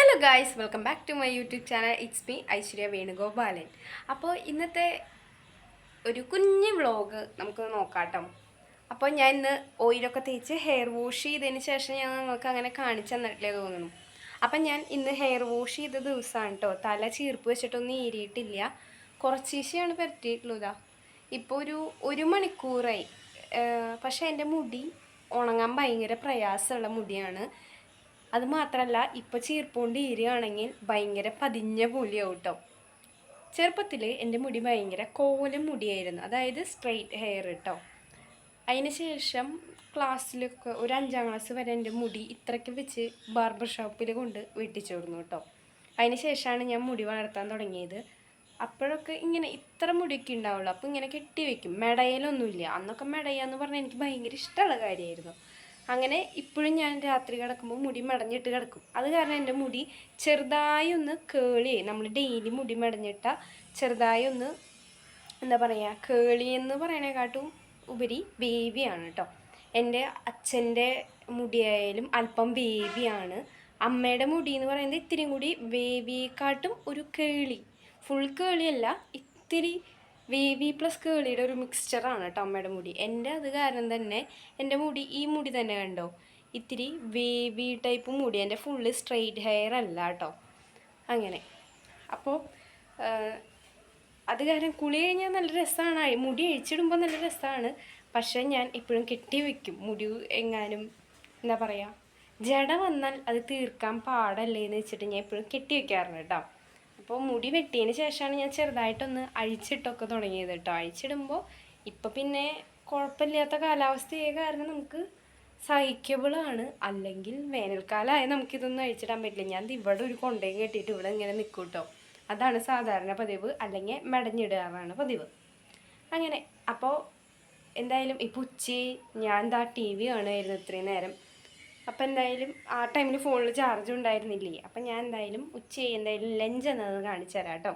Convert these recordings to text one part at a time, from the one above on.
Hello guys, welcome back to my YouTube channel. It's me Aishwarya Venugopalan. അപ്പോൾ ഇന്നത്തെ ഒരു കുഞ്ഞ് വ്ളോഗ് നമുക്ക് നോക്കാട്ടോ. അപ്പോൾ ഞാൻ ഇന്ന് ഓയിലൊക്കെ തേച്ച് ഹെയർ വാഷ് ചെയ്തതിന് ശേഷം ഞാൻ നിങ്ങൾക്ക് അങ്ങനെ കാണിച്ചു തന്നിട്ടില്ലേ തോന്നുന്നു. അപ്പം ഞാൻ ഇന്ന് ഹെയർ വാഷ് ചെയ്ത ദിവസമാണ് കേട്ടോ. തല ചീർപ്പ് വെച്ചിട്ടൊന്നും ഏരിയിട്ടില്ല, കുറച്ചീശയാണ് പരത്തിയിട്ടുള്ളതാ. ഇപ്പോൾ ഒരു മണിക്കൂറായി. പക്ഷേ എൻ്റെ മുടി ഉണങ്ങാൻ ഭയങ്കര പ്രയാസമുള്ള മുടിയാണ്. അത് മാത്രമല്ല, ഇപ്പോൾ ചീർപ്പുകൊണ്ട് ഈരുകയാണെങ്കിൽ ഭയങ്കര പതിഞ്ഞ പോലെയാവും കേട്ടോ. ചെറുപ്പത്തിൽ എൻ്റെ മുടി ഭയങ്കര കോലം മുടിയായിരുന്നു, അതായത് സ്ട്രെയിറ്റ് ഹെയർ കേട്ടോ. അതിന് ശേഷം ക്ലാസ്സിലൊക്കെ ഒരു 5ാം ക്ലാസ് വരെ എൻ്റെ മുടി ഇത്രയ്ക്ക് വെച്ച് ബാർബർ ഷോപ്പിൽ കൊണ്ട് വെട്ടിച്ചു കൊടുന്നു കേട്ടോ. അതിന് ശേഷമാണ് ഞാൻ മുടി വളർത്താൻ തുടങ്ങിയത്. അപ്പോഴൊക്കെ ഇങ്ങനെ ഇത്ര മുടിയൊക്കെ ഉണ്ടാവുള്ളൂ. അപ്പോൾ ഇങ്ങനെ കെട്ടി വയ്ക്കും, മെടയിലൊന്നുമില്ല. അന്നൊക്കെ മെടയാന്ന് പറഞ്ഞാൽ എനിക്ക് ഭയങ്കര ഇഷ്ടമുള്ള കാര്യമായിരുന്നു. അങ്ങനെ ഇപ്പോഴും ഞാൻ രാത്രി കിടക്കുമ്പോൾ മുടി മെടഞ്ഞിട്ട് കിടക്കും. അത് കാരണം എൻ്റെ മുടി ചെറുതായി ഒന്ന് കേളി, നമ്മൾ ഡെയിലി മുടി മെടഞ്ഞിട്ട ചെറുതായി ഒന്ന് എന്താ പറയുക, കേളി എന്ന് പറയണേക്കാട്ടും ഉപരി വേവിയാണ് കേട്ടോ. എൻ്റെ അച്ഛൻ്റെ മുടിയായാലും അല്പം വേവിയാണ്. അമ്മയുടെ മുടി എന്ന് പറയുന്നത് ഇത്തിരിയും കൂടി വേവിയെക്കാട്ടും ഒരു കേളി, ഫുൾ കേളിയല്ല, ഇത്തിരി വേവി പ്ലസ് കേളിയുടെ ഒരു മിക്സ്ചറാണ് കേട്ടോ അമ്മയുടെ മുടി. എൻ്റെ അത് കാരണം തന്നെ എൻ്റെ മുടി, ഈ മുടി തന്നെ കണ്ടോ, ഇത്തിരി വേവി ടൈപ്പ് മുടി. എൻ്റെ ഫുള്ള് സ്ട്രെയിറ്റ് ഹെയർ അല്ല കേട്ടോ. അങ്ങനെ അപ്പോൾ അത് കാരണം കുളി കഴിഞ്ഞാൽ നല്ല രസമാണ്, മുടി അഴിച്ചിടുമ്പോൾ നല്ല രസമാണ്. പക്ഷേ ഞാൻ ഇപ്പോഴും കെട്ടി വയ്ക്കും. മുടി എങ്ങാനും എന്താ പറയുക, ജട വന്നാൽ അത് തീർക്കാൻ പാടല്ലേ എന്ന് വെച്ചിട്ട് ഞാൻ എപ്പോഴും കെട്ടി വയ്ക്കാറുണ്ട് കേട്ടോ. അപ്പോൾ മുടി വെട്ടിയതിന് ശേഷമാണ് ഞാൻ ചെറുതായിട്ടൊന്ന് അഴിച്ചിട്ടൊക്കെ തുടങ്ങിയത് കേട്ടോ. അഴിച്ചിടുമ്പോൾ ഇപ്പം പിന്നെ കുഴപ്പമില്ലാത്ത കാലാവസ്ഥയായ കാരണം നമുക്ക് സഹിക്കബിളാണ്. അല്ലെങ്കിൽ വേനൽക്കാലമായ നമുക്കിതൊന്നും അഴിച്ചിടാൻ പറ്റില്ല. ഞാൻ ഇവിടെ ഒരു കൊണ്ടയും കെട്ടിയിട്ട് ഇവിടെ ഇങ്ങനെ നിൽക്കും കേട്ടോ. അതാണ് സാധാരണ പതിവ്, അല്ലെങ്കിൽ മെടഞ്ഞിടാറാണ് പതിവ്. അങ്ങനെ അപ്പോൾ എന്തായാലും ഇപ്പോൾ ഉച്ചയായി, ഞാൻ എന്താ TV കാണുമായിരുന്നു ഇത്രയും നേരം. അപ്പം എന്തായാലും ആ ടൈമിൽ ഫോണിൽ ചാർജ് ഉണ്ടായിരുന്നില്ലേ. അപ്പം ഞാൻ എന്തായാലും ഉച്ചയായി, എന്തായാലും ലഞ്ച് എന്നത് കാണിച്ചു തരാം കേട്ടോ.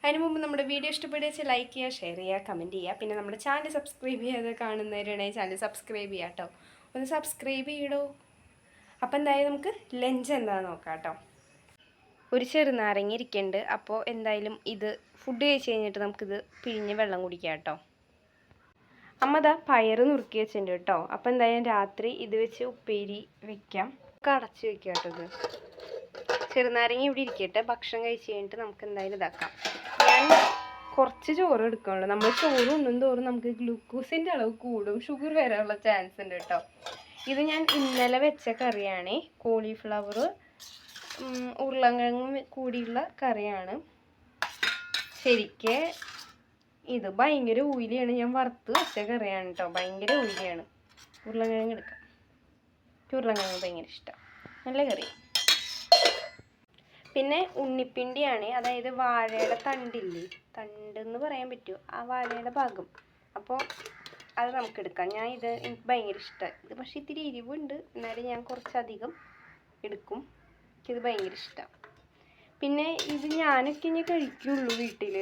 അതിന് മുമ്പ് നമ്മുടെ വീഡിയോ ഇഷ്ടപ്പെടുക ലൈക്ക് ചെയ്യുക, ഷെയർ ചെയ്യുക, കമൻറ്റ് ചെയ്യുക. പിന്നെ നമ്മുടെ ചാനൽ സബ്സ്ക്രൈബ് ചെയ്യാതെ കാണുന്നവരുണ്ടെങ്കിൽ ചാനൽ സബ്സ്ക്രൈബ് ചെയ്യുക കേട്ടോ. ഒന്ന് സബ്സ്ക്രൈബ് ചെയ്യടോ. അപ്പം എന്തായാലും നമുക്ക് ലഞ്ച് എന്താണെന്ന് നോക്കാം കേട്ടോ. ഒരു ചെറുനാരങ്ങ ഇരിക്കുന്നുണ്ട്. അപ്പോൾ എന്തായാലും ഇത് ഫുഡ് കഴിച്ച് കഴിഞ്ഞിട്ട് നമുക്കിത് പിഴിഞ്ഞ് വെള്ളം കുടിക്കാം കേട്ടോ. അമ്മ ദാ പയറ് നുറുക്കി വെച്ചിട്ടുണ്ട് കേട്ടോ. അപ്പോൾ എന്തായാലും രാത്രി ഇത് വെച്ച് ഉപ്പേരി വെക്കാം. അടച്ച് വെക്കാം കേട്ടോ. ഇത് ചെറുനാരങ്ങ ഇവിടെ ഇരിക്കട്ടെ. ഭക്ഷണം കഴിച്ച് കഴിഞ്ഞിട്ട് നമുക്ക് എന്തായാലും ഇതാക്കാം. ഞാൻ കുറച്ച് ചോറ് എടുക്കാനുള്ളൂ. നമ്മൾ ചോറ് ഉണ്ണും തോറും നമുക്ക് ഗ്ലൂക്കോസിൻ്റെ അളവ് കൂടും, ഷുഗർ വരാനുള്ള ചാൻസ് ഉണ്ട് കേട്ടോ. ഇത് ഞാൻ ഇന്നലെ വെച്ച കറിയാണേ. കോളിഫ്ലവർ ഉരുളക്കിഴങ്ങും കൂടിയുള്ള കറിയാണ്. ശരിക്ക് ഇത് ഭയങ്കര ഓയിലിയാണ്. ഞാൻ വറുത്ത് വെച്ച കറിയാണ് കേട്ടോ. ഭയങ്കര ഓയിലിയാണ്. ഉരുളക്കിഴങ്ങ് എടുക്കാം. ഉരുളക്കിഴങ്ങ് ഭയങ്കര ഇഷ്ടം, നല്ല കറി. പിന്നെ ഉണ്ണിപ്പിണ്ടിയാണ്, അതായത് വാഴയുടെ തണ്ടില്ലേ, തണ്ടെന്ന് പറയാൻ പറ്റുമോ, ആ വാഴയുടെ ഭാഗം. അപ്പോൾ അത് നമുക്കെടുക്കാം. ഇത് എനിക്ക് ഭയങ്കര ഇഷ്ടമാണ്. ഇത് പക്ഷേ ഇത്തിരി എരിവുണ്ട്, എന്നാലും ഞാൻ കുറച്ചധികം എടുക്കും. എനിക്കിത് ഭയങ്കര ഇഷ്ടമാണ്. പിന്നെ ഇത് ഞാനൊക്കെ ഇനി കഴിക്കുള്ളൂ വീട്ടിൽ.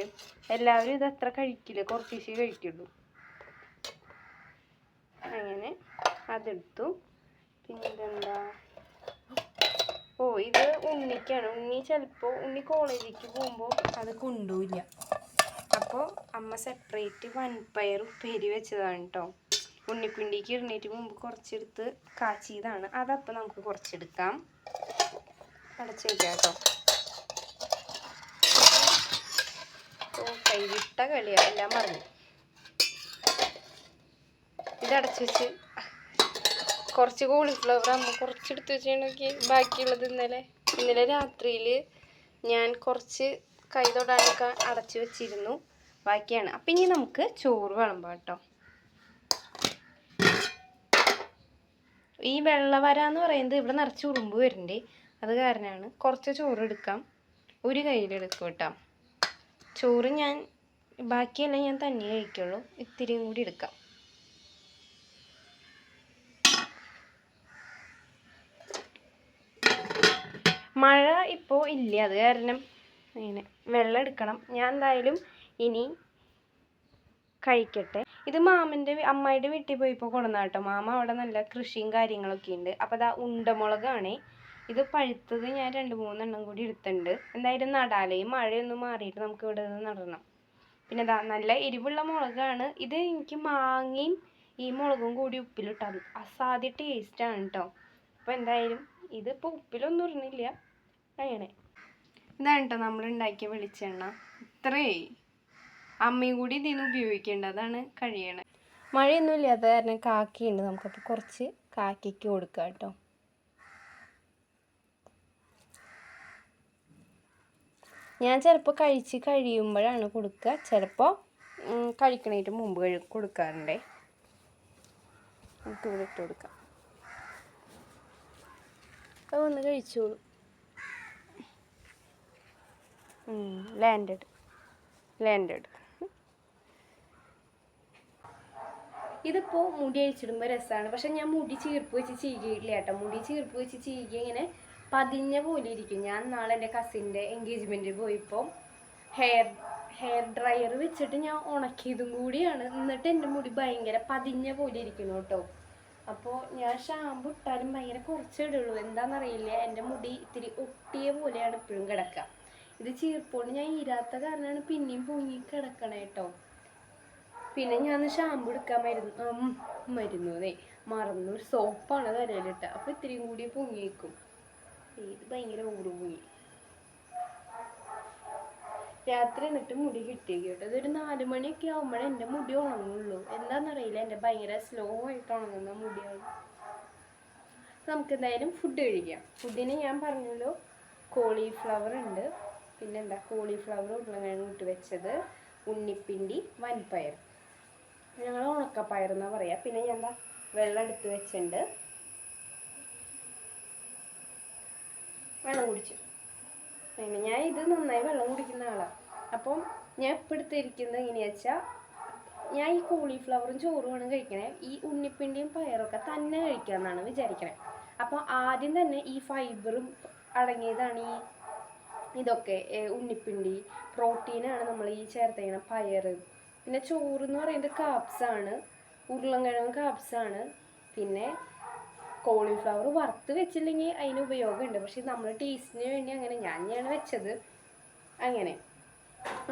എല്ലാവരും ഇത് അത്ര കഴിക്കില്ല, കുറച്ചേ കഴിക്കുള്ളൂ. അങ്ങനെ അതെടുത്തു. പിന്നെ ഇതെന്താ, ഇത് ഉണ്ണിക്കാണ്. ഉണ്ണി കോളേജിലേക്ക് പോകുമ്പോൾ അത് കൊണ്ടുപോയില്ല. അപ്പോൾ അമ്മ സെപ്പറേറ്റ് വൻപയർ ഉപ്പേരി വെച്ചതാണ് കേട്ടോ. ഉണ്ണിപ്പിണ്ടിക്ക് ഇടുന്നതിന് മുമ്പ് കുറച്ചെടുത്ത് കാച്ചിയതാണ്. അതപ്പോൾ നമുക്ക് കുറച്ചെടുക്കാം. അടച്ച് വയ്ക്കാം കേട്ടോ. കൈവിട്ട കളിയാണ്, എല്ലാം പറഞ്ഞു. ഇതടച്ച് വെച്ച് കുറച്ച് കോളിഫ്ലവർ അമ്മ കുറച്ചെടുത്ത് വെച്ചിട്ടുണ്ടെങ്കിൽ ബാക്കിയുള്ളത് ഇന്നലെ രാത്രിയിൽ ഞാൻ കുറച്ച് കൈ തൊടാനൊക്കെ അടച്ച് വെച്ചിരുന്നു, ബാക്കിയാണ്. അപ്പം ഇനി നമുക്ക് ചോറ് വിളമ്പാം കേട്ടോ. ഈ വെള്ളവര എന്ന് പറയുന്നത് ഇവിടെ നിറച്ച് ഉറുമ്പ് വരുന്നുണ്ട്, അത് കാരണമാണ്. കുറച്ച് ചോറ് എടുക്കാം, ഒരു കയ്യിലെടുക്കും കേട്ടോ. ചോറ് ഞാൻ ബാക്കിയെല്ലാം ഞാൻ തന്നെ കഴിക്കുള്ളൂ, ഇത്തിരിയും കൂടി എടുക്കാം. മഴ ഇപ്പോൾ ഇല്ല, അത് കാരണം ഇങ്ങനെ വെള്ളം എടുക്കണം. ഞാൻ എന്തായാലും ഇനി കഴിക്കട്ടെ. ഇത് അമ്മായിയുടെ വീട്ടിൽ പോയിപ്പോൾ കൊണ്ടുവന്ന കേട്ടോ. മാമ അവിടെ നല്ല കൃഷിയും കാര്യങ്ങളൊക്കെ ഉണ്ട്. അപ്പോൾ അതാ ഉണ്ടമുളകാണേ. ഇത് പഴുത്തത് ഞാൻ 2-3 കൂടി എടുത്തിട്ടുണ്ട്. എന്തായാലും നടാലേ, ഈ മഴയൊന്നും മാറിയിട്ട് നമുക്ക് ഇവിടെ നിന്ന് നടണം. പിന്നെ ഇതാ നല്ല എരിവുള്ള മുളകാണ് ഇത്. എനിക്ക് മാങ്ങയും ഈ മുളകും കൂടി ഉപ്പിലിട്ടാൽ അസാധ്യ ടേസ്റ്റാണ് കേട്ടോ. അപ്പോൾ എന്തായാലും ഇതിപ്പോൾ ഉപ്പിലൊന്നും ഇടുന്നില്ല. അങ്ങനെ ഇതാണ് കേട്ടോ നമ്മൾ ഉണ്ടാക്കിയ വെളിച്ചെണ്ണ. ഇത്രേ അമ്മയും കൂടി ഇതിന് ഉപയോഗിക്കേണ്ടതാണ് കഴിയണേ. മഴയൊന്നും ഇല്ലാത്ത കാരണം കാക്കിയുണ്ട്, നമുക്കപ്പോൾ കുറച്ച് കാക്കിക്ക് കൊടുക്കാം കേട്ടോ. ഞാൻ ചിലപ്പോൾ കഴിച്ച് കഴിയുമ്പോഴാണ് കൊടുക്കുക, ചിലപ്പോൾ കഴിക്കണേറ്റ് മുമ്പ് കൊടുക്കാറുണ്ടേ. നമുക്ക് ഇവിടെ ഇട്ട് കൊടുക്കാം, അത് ഒന്ന് കഴിച്ചോളൂ. ലാൻഡഡ് ഇതിപ്പോൾ മുടി അഴിച്ചിടുമ്പോൾ രസമാണ്. പക്ഷെ ഞാൻ മുടി ചീർപ്പ് വെച്ച് ചെയ്യുകയില്ല കേട്ടോ. മുടി ചീർപ്പ് വെച്ച് ചെയ്യുക ഇങ്ങനെ പതിഞ്ഞ പോലെ ഇരിക്കും. ഞാൻ നാളെ എൻ്റെ കസിൻ്റെ എൻഗേജ്മെൻറ്റിൽ പോയപ്പോൾ ഹെയർ ഡ്രയർ വെച്ചിട്ട് ഞാൻ ഉണക്കിയതും കൂടിയാണ്. എന്നിട്ട് എൻ്റെ മുടി ഭയങ്കര പതിഞ്ഞ പോലെ ഇരിക്കുന്നു കേട്ടോ. അപ്പോൾ ഞാൻ ഷാമ്പു ഇട്ടാലും ഭയങ്കര കുറച്ചേ ഇടുള്ളൂ. എന്താണെന്നറിയില്ല, എൻ്റെ മുടി ഇത്തിരി ഒട്ടിയ പോലെയാണ് ഇപ്പോഴും കിടക്കുക. ഇത് ചീർപ്പോണ്ട് ഞാൻ ഈരാത്ത കാരണമാണ് പിന്നെയും പൊങ്ങി കിടക്കണേ കേട്ടോ. പിന്നെ ഞാൻ ഷാമ്പു എടുക്കാൻ മറന്നു. സോപ്പാണ് തലയിലിട്ട, അപ്പോൾ ഇത്തിരിയും കൂടി പൊങ്ങിയേക്കും. ഇത് ഭയങ്കര പൊങ്ങി. രാത്രി എന്നിട്ട് മുടി കിട്ടിയേക്കും കേട്ടോ. ഇതൊരു 4 മണിയൊക്കെ ആകുമ്പോഴേ എൻ്റെ മുടി ഉണങ്ങുള്ളൂ. എന്താണെന്നറിയില്ല, എൻ്റെ ഭയങ്കര സ്ലോ ആയിട്ട് ഉണങ്ങുന്ന മുടിയാണ്. നമുക്ക് എന്തായാലും ഫുഡ് കഴിക്കാം. ഫുഡിന് ഞാൻ പറഞ്ഞല്ലോ, കോളിഫ്ലവർ ഉണ്ട്, പിന്നെന്താ കോളിഫ്ലവർ ഉരുളക്കിഴങ്ങ് ഇട്ട് വെച്ചത്, ഉണ്ണിപ്പിണ്ടി, വൻപയർ, ഞങ്ങൾ ഉണക്കപ്പയർ എന്നാണ് പറയുക. പിന്നെ ഞാൻ എന്താ വെള്ളം എടുത്ത് വെച്ചിട്ടുണ്ട്, വെള്ളം കുടിച്ചു. പിന്നെ ഞാൻ ഇത് നന്നായി വെള്ളം കുടിക്കുന്ന ആളാണ്. അപ്പം ഞാൻ എപ്പോൾ എടുത്തിരിക്കുന്നത് എങ്ങനെയാ വെച്ചാൽ, ഞാൻ ഈ കോളിഫ്ലവറും ചോറുമാണ് കഴിക്കണേ. ഈ ഉണ്ണിപ്പിണ്ടിയും പയറൊക്കെ തന്നെ കഴിക്കാമെന്നാണ് വിചാരിക്കണേ. അപ്പോൾ ആദ്യം തന്നെ ഈ ഫൈബറും അടങ്ങിയതാണ് ഇതൊക്കെ. ഉണ്ണിപ്പിണ്ടി പ്രോട്ടീനാണ്, നമ്മൾ ഈ ചേർത്തേക്കണ പയർ. പിന്നെ ചോറ് എന്ന് പറയുന്നത് കാപ്സാണ്, ഉരുളൻകിഴങ്ങ് കാപ്സാണ്. പിന്നെ കോളിഫ്ലവർ വറുത്ത് വെച്ചില്ലെങ്കിൽ അതിന് ഉപയോഗമുണ്ട്, പക്ഷെ നമ്മൾ ടേസ്റ്റിന് വേണ്ടി അങ്ങനെ ഞാനാണ് വെച്ചത് അങ്ങനെ.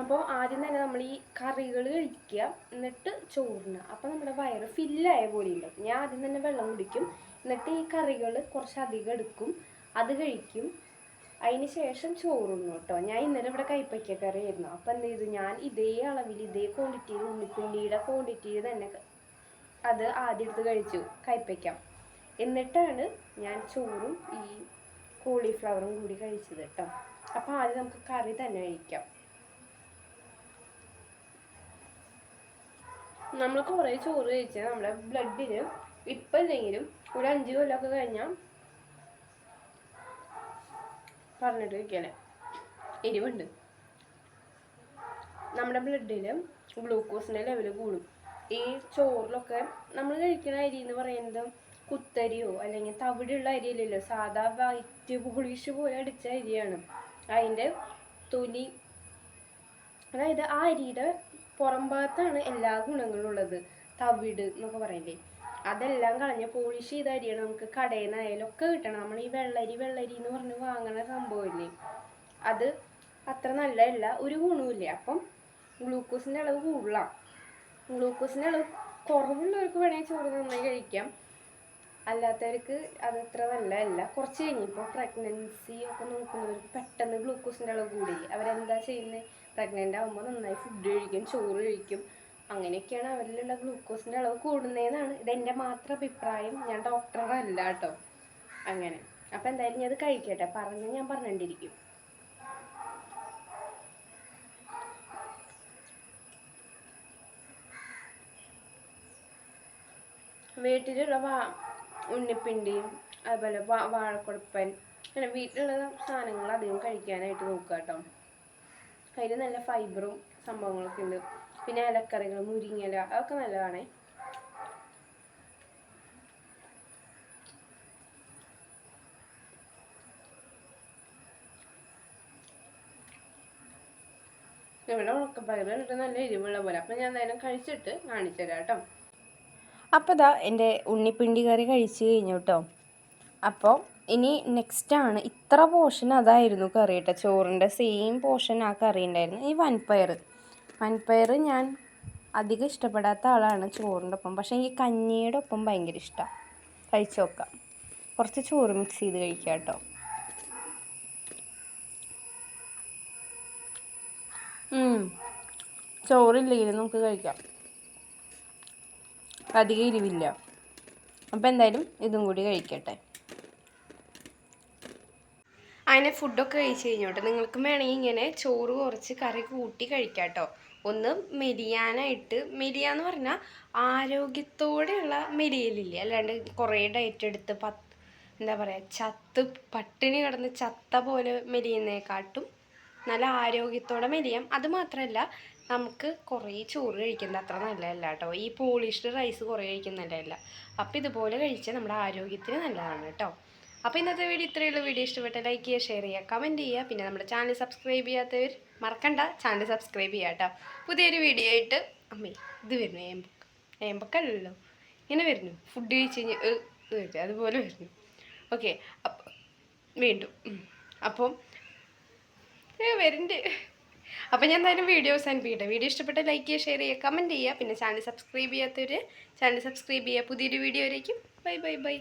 അപ്പോൾ ആദ്യം തന്നെ നമ്മൾ ഈ കറികൾ കഴിക്കുക, എന്നിട്ട് ചോറിന്. അപ്പോൾ നമ്മുടെ വയറ് ഫില്ലായ പോലെ ഉണ്ടാവും. ഞാൻ ആദ്യം തന്നെ വെള്ളം കുടിക്കും, എന്നിട്ട് ഈ കറികൾ കുറച്ചധികം എടുക്കും, അത് കഴിക്കും. അതിന് ശേഷം ചോറുന്നു കേട്ടോ. ഞാൻ ഇന്നലെ ഇവിടെ കൈപ്പയ്ക്ക കറി ആയിരുന്നു. അപ്പോൾ എന്ത് ചെയ്തു, ഞാൻ ഇതേ അളവിൽ ഇതേ ക്വാണ്ടിറ്റിയിൽ ഉണ്ണിപ്പിണ്ടിയുടെ ക്വാണ്ടിറ്റിയിൽ തന്നെ അത് ആദ്യം എടുത്ത് കഴിച്ചു, കൈപ്പയ്ക്ക. എന്നിട്ടാണ് ഞാൻ ചോറും ഈ കോളിഫ്ലവറും കൂടി കഴിച്ചത് കേട്ടോ. അപ്പോൾ ആദ്യം നമുക്ക് കറി തന്നെ കഴിക്കാം. നമ്മൾ കുറേ ചോറ് കഴിച്ചാൽ നമ്മുടെ ബ്ലഡിന് ഇപ്പം ഇല്ലെങ്കിലും ഒരു 5 കൊല്ലമൊക്കെ കഴിഞ്ഞാൽ പറഞ്ഞിട്ട് വയ്ക്കല്ലേ, എരിവുണ്ട്, നമ്മുടെ ബ്ലഡിൽ ഗ്ലൂക്കോസിൻ്റെ ലെവൽ കൂടും. ഈ ചോറിലൊക്കെ നമ്മൾ കഴിക്കുന്ന അരി എന്ന് പറയുന്നത് കുത്തരിയോ അല്ലെങ്കിൽ തവിടുള്ള അരിയല്ലല്ലോ, സാധാ വൈറ്റ് പോളിഷ് പോയി അടിച്ച അരിയാണ്. അതിൻ്റെ തൊലി, അതായത് ആ അരിയുടെ പുറം ഭാഗത്താണ് എല്ലാ ഗുണങ്ങളും ഉള്ളത്. തവിട് എന്നൊക്കെ പറയില്ലേ, അതെല്ലാം കളഞ്ഞ് പോളിഷ് ചെയ്ത അരിയാണ് നമുക്ക് കടയിൽ നിന്നായാലും ഒക്കെ കിട്ടണം. നമ്മൾ ഈ വെള്ളരി എന്ന് പറഞ്ഞ് വാങ്ങണ സംഭവമില്ലേ, അത് അത്ര നല്ലതല്ല, ഒരു ഗുണവുമില്ല. അപ്പം ഗ്ലൂക്കോസിൻ്റെ അളവ് കൂടുതലാണ്. ഗ്ലൂക്കോസിൻ്റെ അളവ് കുറവുള്ളവർക്ക് വേണമെങ്കിൽ ചോറ് നന്നായി കഴിക്കാം, അല്ലാത്തവർക്ക് അതത്ര നല്ലതല്ല. കുറച്ച് കഴിഞ്ഞപ്പോൾ പ്രഗ്നൻസി ഒക്കെ നോക്കുന്നവർക്ക് പെട്ടെന്ന് ഗ്ലൂക്കോസിൻ്റെ അളവ് കൂടി. അവരെന്താ ചെയ്യുന്നത്, പ്രഗ്നൻ്റ് ആകുമ്പോൾ നന്നായി ഫുഡ് കഴിക്കും, ചോറ് കഴിക്കും, അങ്ങനെയൊക്കെയാണ് അവരിലുള്ള ഗ്ലൂക്കോസിൻ്റെ അളവ് കൂടുന്നതെന്നാണ് ഇതെൻ്റെ മാത്രം അഭിപ്രായം. ഞാൻ ഡോക്ടറല്ല കേട്ടോ. അങ്ങനെ അപ്പം എന്തായാലും ഞാൻ അത് കഴിക്കട്ടെ, ഞാൻ പറഞ്ഞിട്ടിരിക്കും. വീട്ടിലുള്ള ഉണ്ണിപ്പിണ്ടിയും അതുപോലെ വാഴക്കുഴപ്പൻ, അങ്ങനെ വീട്ടിലുള്ള സാധനങ്ങൾ അധികം കഴിക്കാനായിട്ട് നോക്കുക കേട്ടോ. അതിൽ നല്ല ഫൈബറും സംഭവങ്ങളൊക്കെ ഉണ്ട്. പിന്നെ ഇലക്കറികൾ, മുരിങ്ങയില, അതൊക്കെ നല്ലതാണേ. ഇവിടെ ഉണക്കപ്പയർ ഇട്ട് നല്ല എരിവുള്ള പോലെ. അപ്പം ഞാൻ എന്തായാലും കഴിച്ചിട്ട് കാണിച്ചു തരാം കേട്ടോ. അപ്പോൾ ഇതാ എൻ്റെ ഉണ്ണിപ്പിണ്ടി കറി കഴിച്ച് കഴിഞ്ഞു കേട്ടോ. അപ്പോൾ ഇനി നെക്സ്റ്റാണ് ഇത്ര പോർഷൻ അതായിരുന്നു കറി കേട്ടോ, ചോറിൻ്റെ സെയിം പോർഷൻ ആ കറി ഉണ്ടായിരുന്നു. ഈ വൻപയർ ഞാൻ അധികം ഇഷ്ടപ്പെടാത്ത ആളാണ് ചോറിൻ്റെ ഒപ്പം, പക്ഷേ ഈ കഞ്ഞിയുടെ ഒപ്പം ഭയങ്കര ഇഷ്ടമാണ്. കഴിച്ച് നോക്കാം. കുറച്ച് ചോറ് മിക്സ് ചെയ്ത് കഴിക്കാം കേട്ടോ. ചോറില്ലെങ്കിലും നമുക്ക് കഴിക്കാം, അധികം എരിവില്ല. അപ്പോൾ എന്തായാലും ഇതും കൂടി കഴിക്കട്ടെ. അങ്ങനെ ഫുഡൊക്കെ കഴിച്ച് കഴിഞ്ഞോട്ടെ. നിങ്ങൾക്കും വേണമെങ്കിൽ ഇങ്ങനെ ചോറ് കുറച്ച് കറി കൂട്ടി കഴിക്കാം കേട്ടോ. ഒന്ന് മെലിയാനായിട്ട്, മെലിയാന്ന് പറഞ്ഞാൽ ആരോഗ്യത്തോടെയുള്ള മെലിയലില്ലേ, അല്ലാണ്ട് കുറേ ഡയറ്റ് എടുത്ത് എന്താ പറയുക, ചത്ത് പട്ടിണി കിടന്ന് ചത്ത പോലെ മെലിയുന്നതിനെക്കാട്ടും നല്ല ആരോഗ്യത്തോടെ മെലിയാം. അത് മാത്രമല്ല, നമുക്ക് കുറേ ചോറ് കഴിക്കുന്നത് അത്ര നല്ലതല്ല കേട്ടോ. ഈ പോളിഷ്ഡ് റൈസ് കുറേ കഴിക്കുന്നത് നല്ലതല്ല. അപ്പോൾ ഇതുപോലെ കഴിച്ചാൽ നമ്മുടെ ആരോഗ്യത്തിന് നല്ലതാണ് കേട്ടോ. അപ്പോൾ ഇന്നത്തെ വീഡിയോ ഇത്രയുള്ള. വീഡിയോ ഇഷ്ടപ്പെട്ട ലൈക്ക് ചെയ്യുക, ഷെയർ ചെയ്യുക, കമൻറ്റ് ചെയ്യുക. പിന്നെ നമ്മുടെ ചാനൽ സബ്സ്ക്രൈബ് ചെയ്യാത്തവർ മറക്കണ്ട, ചാനൽ സബ്സ്ക്രൈബ് ചെയ്യുക കേട്ടോ. പുതിയൊരു വീഡിയോ ആയിട്ട് അമ്മേ ഇത് വരുന്നു, ഏമ്പക്കല്ലല്ലോ, ഇങ്ങനെ വരുന്നു, ഫുഡ് കഴിച്ച് കഴിഞ്ഞ് അതുപോലെ വരുന്നു. ഓക്കെ, അപ്പം വീണ്ടും അപ്പം വരുന്നുണ്ട്. അപ്പം ഞാൻ എന്തായാലും വീഡിയോ അവസാനിപ്പിക്കട്ടെ. വീഡിയോ ഇഷ്ടപ്പെട്ട ലൈക്ക് ചെയ്യുക, ഷെയർ ചെയ്യുക, കമൻറ്റ് ചെയ്യുക. പിന്നെ ചാനൽ സബ്സ്ക്രൈബ് ചെയ്യാത്തവർ ചാനൽ സബ്സ്ക്രൈബ് ചെയ്യുക. പുതിയൊരു വീഡിയോ ആയിരിക്കും. Bye bye bye.